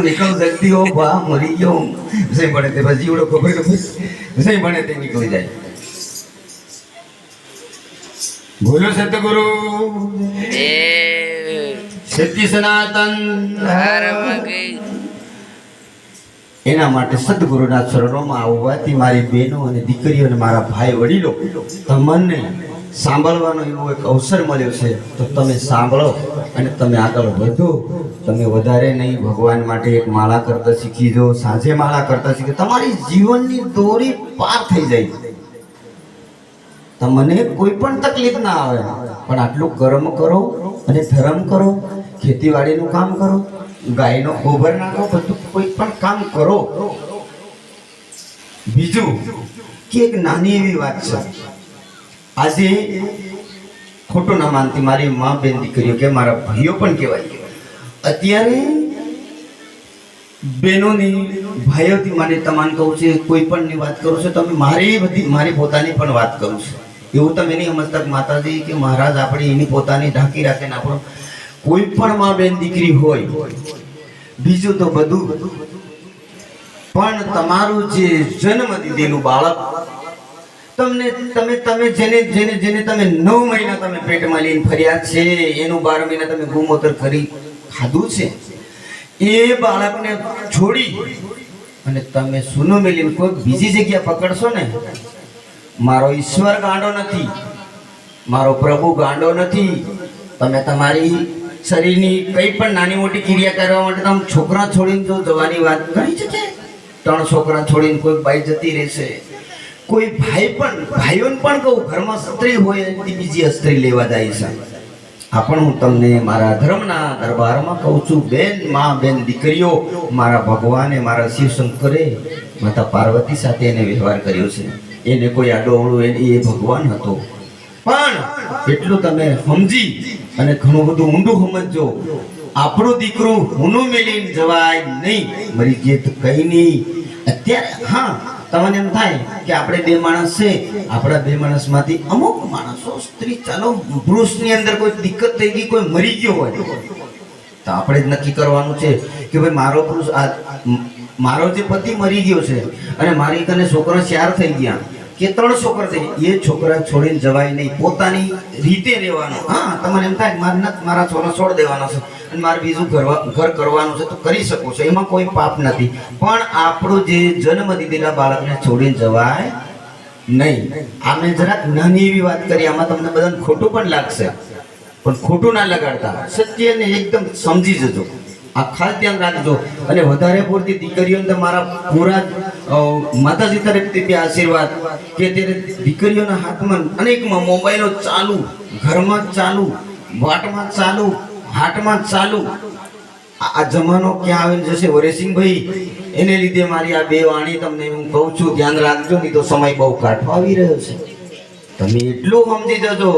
निकल सकती हो वाह मरी गयो सही बने ते बस जीवड़ो खबर सही बने ते निकल जाए। बोलो सतगुरु सत्य सनातन धर्म की એના માટે સદગુરુના ચરણોમાં આવવાથી મારી બહેનો અને દીકરીઓ અને મારા ભાઈ વડીલો તમને સાંભળવાનો એવો એક અવસર મળ્યો છે તો તમે સાંભળો અને તમે આગળ વધો। તમે વધારે નહીં ભગવાન માટે એક માળા કરતા શીખી જો, સાંજે માળા કરતા શીખી તમારી જીવનની દોરી પાર થઈ જાય, તમને કોઈ પણ તકલીફ ના આવે। પણ આટલું કર્મ કરો અને ધર્મ કરો, ખેતીવાડીનું કામ કરો, ગાયનો ગોબર નાખો, બધું કોઈ પણ કામ કરો। બીજું કે એક નાની એવી વાત છે, આજે ખોટું ના માનતી મારી મા બેન દીકરીઓ કે મારા ભાઈઓ પણ કહેવાય, અત્યારે બહેનોની ભાઈઓથી મારી તમામ કહું છે, કોઈ પણની વાત કરું છું, તમે મારી પોતાની પણ વાત કરું છું। એવું તમે નહીં સમજતા માતાજી કે મહારાજ આપણે એની પોતાની ઢાંકી રાખે ને આપણો કોઈ પણ મા બેન દીકરી હોય, બીજું તો બધું પણ તમારું જે જન્મ દીધેલું બાળક તમે જેને તમે 9 મહિના તમે પેટમાં લઈને ફર્યા છે, એનું 12 મહિના તમે ગુમોતર કરી ખાધું છે, એ બાળકને છોડી અને તમે સુનો મેલીને કોઈ બીજી જગ્યા પકડશો ને, મારો ઈશ્વર ગાંડો નથી, મારો પ્રભુ ગાંડો નથી। તમે તમારી શરીરની કઈ પણ નાની મોટી ક્રિયા કરવા માટે તમે છોકરા છોડીને જો જવાની વાત કરી છે, 3 છોકરા છોડીને કોઈ બાઈ જતી રહેશે, કોઈ ભાઈઓને પણ કહું ઘરમાં સ્ત્રી હોય બીજી સ્ત્રી લેવા જાય છે। આ પણ હું તમને મારા ધર્મના દરબારમાં કહું છું, બેન મા બેન દીકરીઓ, મારા ભગવાને મારા શિવ શંકરે માતા પાર્વતી સાથે એને વ્યવહાર કર્યો છે, એને કોઈ આડો અવળો એ ભગવાન હતો। પણ એટલું તમે સમજી અને ઘણું બધું ઊંડું સમજો, આપણું દીકરું ઊનું મેલીને જવાય નહીં, મરી ગયે તો કઈ નહીં। અત્યારે હા તમને એમ થાય કે આપણે 2 માણસ છે, આપણા 2 માણસમાંથી અમુક માણસો સ્ત્રી ચાલો પુરુષની અંદર કોઈ દિક્કત થઈ ગઈ, કોઈ મરી ગયો હોય તો આપણે જ નક્કી કરવાનું છે કે ભાઈ મારો પુરુષ મારો જે પતિ મરી ગયો છે અને મારી કને છોકરા 4 થઈ ગયા કે 3 છોકરા થઈ ગયા, એ છોકરા છોડીને જવાય નહીં, પોતાની રીતે રહેવાનું। હા તમને એમ થાય મારા છોકરા છોડ દેવાના છે અને મારે બીજું ઘર કરવાનું છે તો કરી શકો છો, એમાં કોઈ પાપ નથી, પણ આપણું જે જન્મ દીધેલા બાળકને છોડીને જવાય નહીં। આમે જરાક નાની એવી વાત કરી, આમાં તમને બધાને ખોટું પણ લાગશે, પણ ખોટું ના લગાડતા, સત્યને એકદમ સમજી જજો, આ ખાસ ધ્યાન રાખજો। અને વધારે પૂરતી દીકરીઓને મારા પૂરા માતાજી તરફથી આશીર્વાદ કે ત્યારે દીકરીઓના હાથમાં અનેકમાં મોબાઈલો ચાલુ, ઘરમાં ચાલુ, વાટમાં ચાલુ, હાટમાં ચાલુ, આ જમાનો ક્યાં આવીને જશે વરેસિંહભાઈ, એને લીધે મારી આ 2 વાણી તમને હું કહું છું, ધ્યાન રાખજો, નહીં તો સમય બહુ કાઢવા આવી રહ્યો છે। તમે એટલું સમજી જજો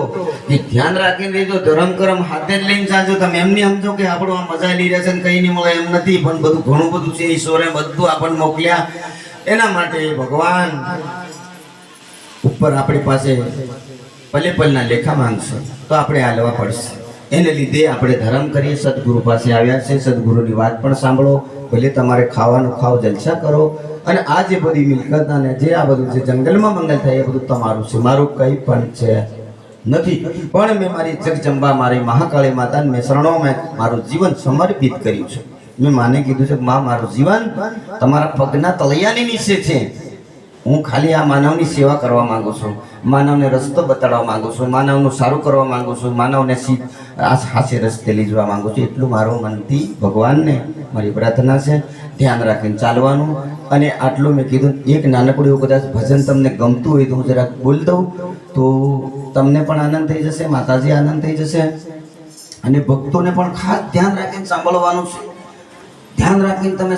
કે ધ્યાન રાખીને રહેજો, ધર્મ કરમ હાથે જ લઈને જાજો। તમે એમની સમજો કે આપણું આ મજા લઈ રહ્યા છે ને કઈ નહીં મળે એમ નથી, પણ બધું ઘણું બધું છે, ઈશ્વરે બધું આપણને મોકલ્યા, એના માટે ભગવાન ઉપર આપણી પાસે પલે પલના લેખા માંગશે તો આપણે હાલવા પડશે, એને લીધે આપણે ધર્મ કરીએ, સદગુરુ પાસે આવ્યા છે, સદગુરુની વાત પણ સાંભળો, ભલે તમારે ખાવાનું ખાઓ, જલસા કરો, અને આ જે બધી મિલકત અને જે આ બધું છે જંગલમાં મંગલ થાય એ બધું તમારું છે, મારું કંઈ પણ છે નથી। પણ મેં મારી જગજંબા મારી મહાકાળી માતાને મેં શરણોમાં મારું જીવન સમર્પિત કર્યું છે। મેં માને કીધું છે માં મારું જીવન તમારા પગના તળિયાની નીચે છે, હું ખાલી આ માનવની સેવા કરવા માંગુ છું, માનવને રસ્તો બતાડવા માંગુ છું, માનવનું સારું કરવા માંગુ છું, માનવને હાસે રસ્તે લઈ જવા માંગુ છું, એટલું મારું મનથી ભગવાનને મારી પ્રાર્થના છે। ધ્યાન રાખીને ચાલવાનું। અને આટલું મેં કીધું, એક નાનકડું એવું કદાચ ભજન તમને ગમતું હોય તો હું જરાક બોલ દઉં તો તમને પણ આનંદ થઈ જશે, માતાજી આનંદ થઈ જશે, અને ભક્તોને પણ ખાસ ધ્યાન રાખીને સાંભળવાનું છે, ધ્યાન રાખીને તમે